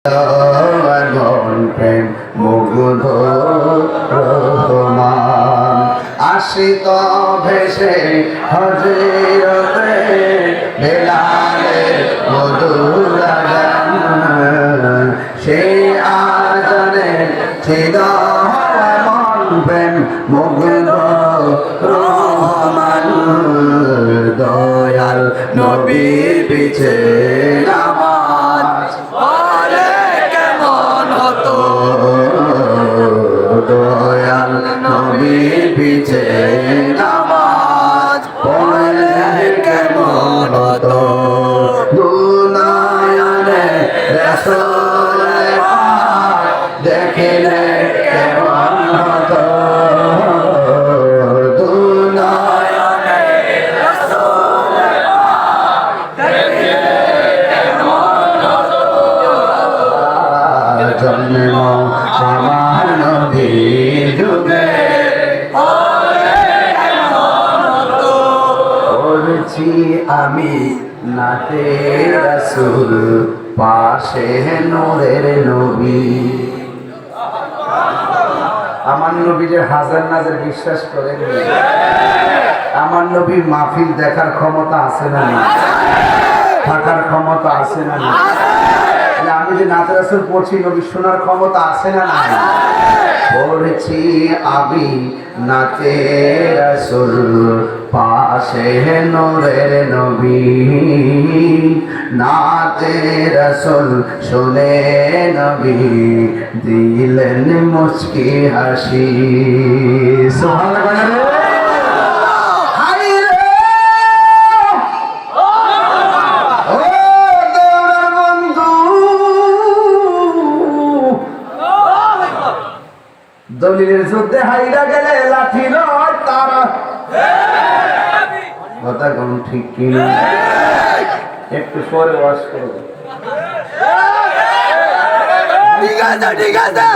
মন প্রেম মুগ্ধ রহমান আশিত ভেসে হযরতে বেলালের মধুর আযান সেই আযানে ছিল মন প্রেম মুগ্ধ রহমান দয়াল নবীর পিছে নামাজ দয়াল নবীর পিছে নামাজ পড়লে কেমন হতো দুনিয়াতে রাসূল পাক দেখলে কেমন হতো দুনিয়াতে রাসূল পাক দেখলে কেমন হতো জন্ম আমার নবীর যুগে পড়ছি আমি নাতে রাসূল পাশে নূরের নবী আমার নবী যে হাজার নাজার বিশ্বাস করেন আমার নবীর মাহফিল দেখার ক্ষমতা আছে না নেই থাকার ক্ষমতা আছে না নেই আমি যে নাতে রাসূল পড়ছি নবী শোনার ক্ষমতা আছে না নাই পড়ছি আমি নাতে রাসূল পাশে নূরের নবী নাতে রাসূল শুনে নবী দিলেন মুচকি হাসি সুবহানাল্লাহ দলিলের যুদ্ধে হাইরা গেলে লাঠি নয় তারা কথা কোন ঠিক কি একটু সরে ওয়াজ করো ঠিক আছে